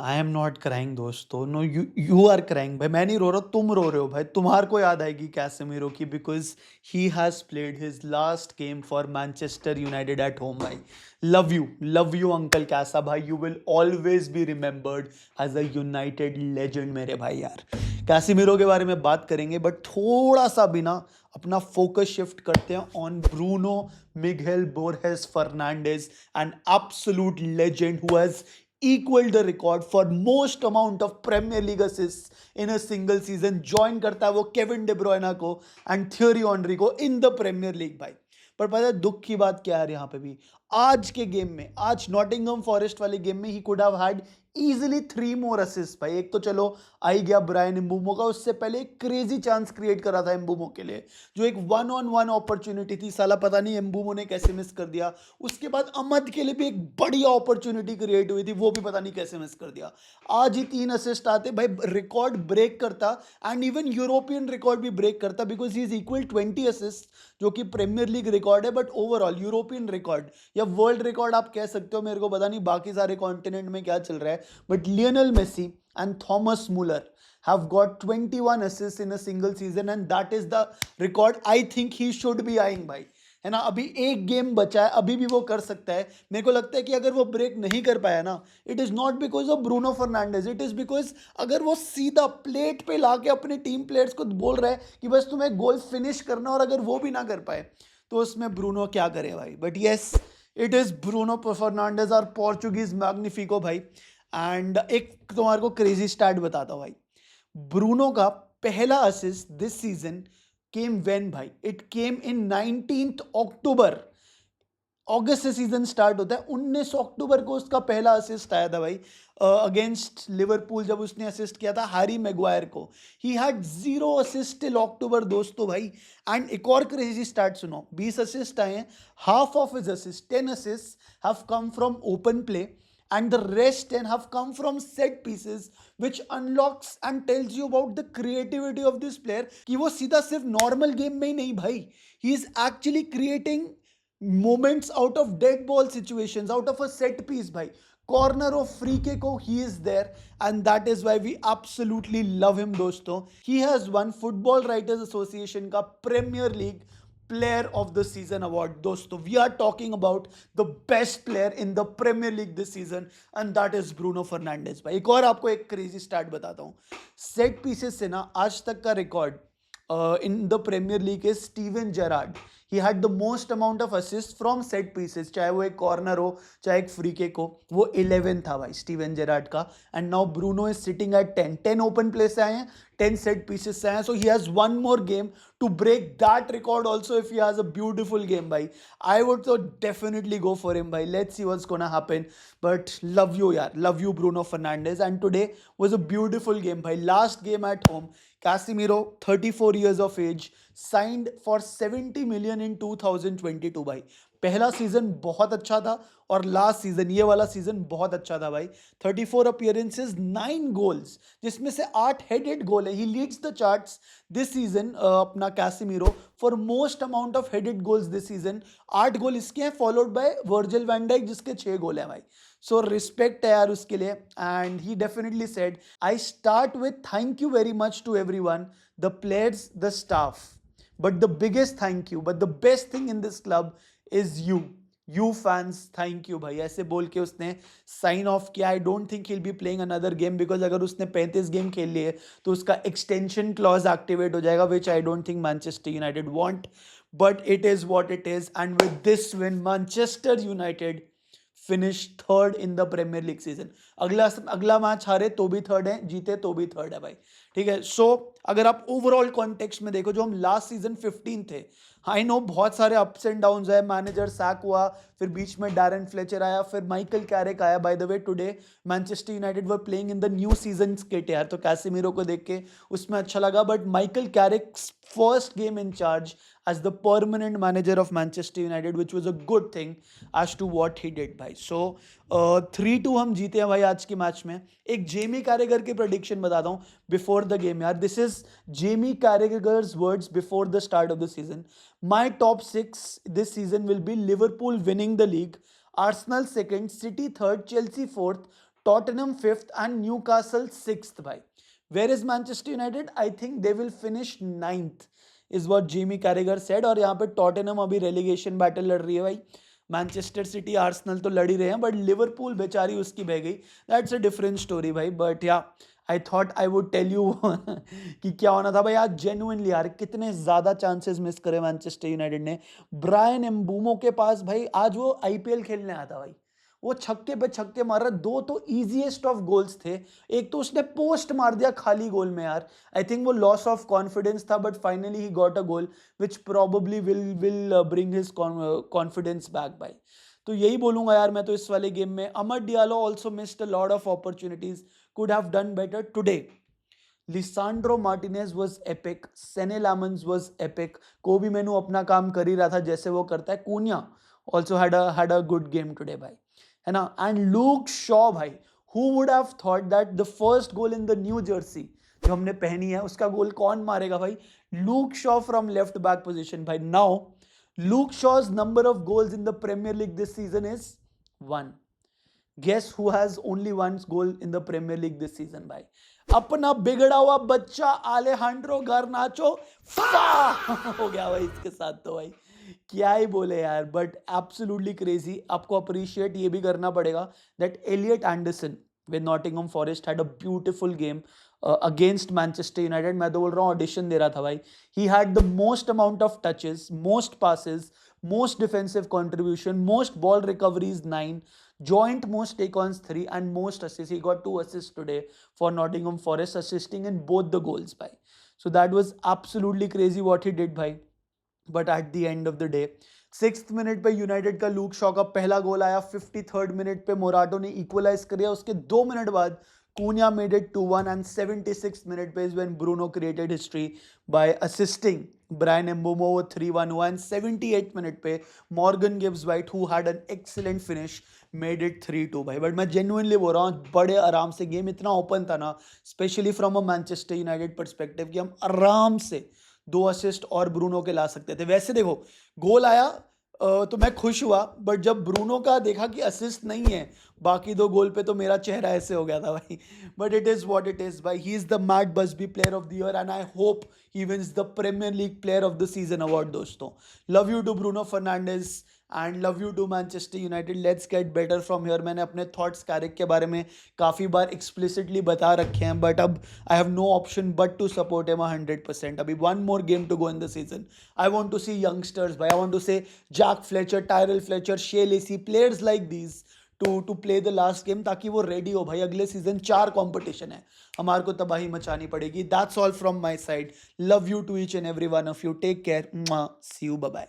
I am not crying दोस्तों, no you you are crying भाई। मैं नहीं रो रहा, तुम रो रहे हो भाई। तुम्हारे को याद आएगी कैसेमीरो की, because he has played his last game for Manchester United at home भाई। लव यू अंकल कैसा भाई, you will always be remembered as a United legend मेरे भाई यार। कैसेमीरो के बारे में बात करेंगे, बट थोड़ा सा भी ना अपना फोकस शिफ्ट करते हैं on Bruno Miguel Borges Fernandes, an absolute legend who has equaled the record for most amount of Premier League assists in a single season. Join करता है वो केविन डे ब्रुयना को एंड थियरी ऑनरी को इन the premiere league भाई। पर पता है दुख की बात क्या है यहाँ पे भी, आज के गेम में, आज नॉटिंघम फॉरेस्ट वाले गेम में he could have had easily 3 more assist भाई। एक तो चलो आई गया ब्रायन एम्बूमो का, उससे पहले एक क्रेजी चांस क्रिएट करा था एम्बूमो के लिए, जो एक 1-on-1 अपॉर्चुनिटी थी, साला पता नहीं एम्बूमो ने कैसे मिस कर दिया। उसके बाद अमद के लिए भी एक बढ़िया अपॉर्चुनिटी क्रिएट हुई थी, वो भी पता नहीं कैसे मिस कर दिया। आज ही 3 असिस्ट आते भाई, रिकॉर्ड ब्रेक करता, एंड इवन यूरोपियन रिकॉर्ड भी ब्रेक करता, because he is equal 20 assist, जो कि प्रीमियर लीग रिकॉर्ड है, बट ओवरऑल यूरोपियन रिकॉर्ड या वर्ल्ड रिकॉर्ड आप कह सकते हो, मेरे को पता नहीं बाकी सारे कॉन्टिनेंट में क्या चल रहा है, but Lionel Messi and Thomas Muller have got 21 assists in a single season, and that is the record I think he should be eyeing भाई, है ना। अभी एक गेम बचा है, अभी भी वो कर सकता है। मेरे को लगता है कि अगर वो ब्रेक नहीं कर पाया ना, it is not because of Bruno Fernandes, it is because अगर वो सीधा प्लेट पे लाके अपने टीम प्लेयर्स को बोल रहा है कि बस तुम्हें गोल फिनिश करना, और अगर वो भी ना कर पाए तो उसमें ब्रूनो क्या करे भाई। But yes, it is Bruno Fernandes और पोर्चुगीज मैग्निफिको भाई। एंड एक तुम्हारे को क्रेजी स्टैट बताता हूँ भाई, ब्रूनो का पहला assist this season came when भाई, इट केम इन 19 अक्टूबर। अगस्त से सीजन स्टार्ट होता है, 19 अक्टूबर को उसका पहला असिस्ट आया था भाई, अगेंस्ट लिवरपूल, जब उसने असिस्ट किया था हैरी मैगवायर को। ही हैड 0 असिस्ट टिल अक्टूबर दोस्तों भाई। एंड एक और क्रेजी स्टार्ट सुनो, 20 असिस्ट आए हैं, half of his assist 10 assist have come from open play, and the rest 10 have come from set pieces, which unlocks and tells you about the creativity of this player, कि वो सीधा सिर्फ normal game में ही नहीं भाई, he is actually creating moments out of dead ball situations, out of a set piece भाई, corner or free kick हो, he is there, and that is why we absolutely love him दोस्तों। he has won Football Writers Association का Premier League player of the season award दोस्तों। We are talking about the best player in the premiere league this season, and that is Bruno Fernandes भाई। एक और आपको एक crazy start बताता हूं, set pieces से ना आज तक का record in the premiere League is Steven Gerrard. He had the most amount of assist from set pieces, चाहे वो एक कॉर्नर हो चाहे एक फ्री किक हो, वो 11 था भाई स्टीवन जेरार्ड का। And now Bruno is sitting at 10 open play से आए हैं, 10 सेट पीसेस से आए हैं, so he has one more game to break that record also if he has a beautiful game bhai। I would so definitely go for him bhai, let's see what's gonna happen, but love you yaar, love you Bruno Fernandes। And today was a beautiful game bhai, last game at home, Casemiro 34 years of age signed for 70 million in 2022 भाई। पहला season बहुत अच्छा था और last season ये वाला season बहुत अच्छा था भाई। 34 अपीयरेंसेस, 9 गोल्स, जिसमें से 8 हेडेड गोल है। He leads the charts this season अपना Casemiro for most amount of headed goals this season. 8 goal इसके हैं, followed by Virgil van Dijk जिसके 6 गोल हैं भाई। सो रिस्पेक्ट है यार उसके लिए। And he definitely said, I start with thank you very much to everyone, the players, the staff, but the biggest thank you, but the best thing in this club is you fans, thank you भाई। ऐसे बोल के उसने sign of किया। I don't think he'll be playing another game, because अगर उसने 35 game खेल लिए तो उसका एक्सटेंशन क्लॉज एक्टिवेट हो जाएगा, which I don't think Manchester United want, but it is what it is। and with this win Manchester United finish third in the premiere League season. अगला अगला मैच हारे तो भी थर्ड है, जीते तो भी थर्ड है भाई, ठीक है। सो अगर आप ओवरऑल कॉन्टेक्स्ट में देखो, जो हम लास्ट सीजन 15 थे, आई नो बहुत सारे अप्स एंड डाउन्स है, मैनेजर सैक हुआ, फिर बीच में डैरन फ्लेचर आया, फिर माइकल कैरिक आया। By the way today Manchester United were playing in the new season kit यार, तो कैसेमीरो को देख के उसमें अच्छा लगा। But Michael Carrick's first game in charge as the permanent manager of Manchester United, which was a good thing as to what he did भाई। So 3-2 हम जीते हैं भाई आज के मैच में। एक जेमी कैरेगर की प्रेडिक्शन बताता हूँ बिफोर द गेम यार, this is Jamie Carragher's words before the start of the season. My top 6 this season will be Liverpool winning the league, Arsenal second, City third, Chelsea fourth, Tottenham 5th and Newcastle 6th भाई. Where is Manchester United? I think they will finish 9th is what Jamie Carragher said. और यहाँ पे Tottenham अभी relegation battle लड़ रही है भाई. Manchester city Arsenal तो लड़ ही रहे हैं, बट लिवरपूल बेचारी उसकी बह गई. दैट्स अ डिफरेंट स्टोरी भाई. But yeah I thought I would tell you कि क्या होना था भाई. आज जेन्युइनली यार कितने ज़्यादा चांसेस मिस करे मैनचेस्टर यूनाइटेड ने. ब्रायन एम्बूमो के पास भाई आज वो आईपीएल खेलने आया था भाई. वो छक्के पे छक्के मार रहा. दो तो इजीएस्ट ऑफ गोल्स थे. एक तो उसने पोस्ट मार दिया खाली गोल में यार. आई थिंक वो लॉस ऑफ कॉन्फिडेंस था, but finally he got a goal which probably will bring his confidence back भाई. तो यही बोलूंगा यार मैं तो इस वाले गेम में. Amad Diallo also missed a lot of opportunities, could have done better today. Lisandro Martinez was epic, Senne Lammens was epic. कोबी मेनू अपना काम कर ही रहा था जैसे वो करता है. Cunha also had a good game today भाई, है ना. एंड लूक शॉ भाई, who would have thought that the first goal in the new jersey जो हमने पहनी है उसका गोल कौन मारेगा भाई. Luke Shaw from left back position भाई. Now Luke Shaw's number of goals in the premiere league this season is 1. Guess who has only one goal in the Premier League this season भाई. अपना बिगड़ा हुआ बच्चा आलेहांड्रो Garnacho हो गया भाई इसके साथ. तो भाई क्या ही बोले यार, बट एब्सोल्युटली क्रेजी. आपको अप्रिशिएट ये भी करना पड़ेगा that Elliot Anderson with Nottingham Forest had a beautiful game against Manchester United. मैं तो बोल रहा हूँ ऑडिशन दे रहा था भाई. ही had the most amount of touches, most passes, most defensive contribution, most ball recoveries 9, joint most take-ons 3, and most assists. He got 2 assists today for Nottingham Forest, assisting in both the goals bhai. So that was absolutely crazy what he did bhai. But at the end of the day, 6th minute पे United का Luke Shaw का पहला गोल आया. 53rd minute पे मोराटो ने equalise किया. उसके 2 minute बाद Cunha made it 2-1, and 76th minute पे is when Bruno created history by assisting Bryan Mbeumo with 3-1 हुआ. And 78th minute पे Morgan Gibbs White, who had an excellent finish, made it 3-2 भाई. But मैं genuinely बोल रहा हूँ बड़े आराम से गेम इतना ओपन था ना, specially from a Manchester United perspective, कि हम आराम से 2 असिस्ट और ब्रूनो के ला सकते थे. वैसे देखो गोल आया तो मैं खुश हुआ, बट जब ब्रूनो का देखा कि असिस्ट नहीं है बाकी 2 गोल पे, तो मेरा चेहरा ऐसे हो गया था भाई. But it is what it is भाई. He is the Matt Busby player of the year, and I hope he wins the premiere League player of the season award दोस्तों. Love you too Bruno Fernandes and love you too Manchester United. Let's get better from here. मैंने अपने thoughts Carrick के बारे में काफ़ी बार explicitly बता रखे हैं, बट अब I have no option but to support him 100%. अभी 1 more game to go in the season. I want to see youngsters भाई. I want to say Jack Fletcher, Tyrell Fletcher, Shea Lacey, players like these to play the last game, ताकि वो ready हो भाई. अगले season 4 competition है, हमारे को तबाही मचानी पड़ेगी. That's all from my side. Love you to each and every one of you. Take care. See you. Bye bye.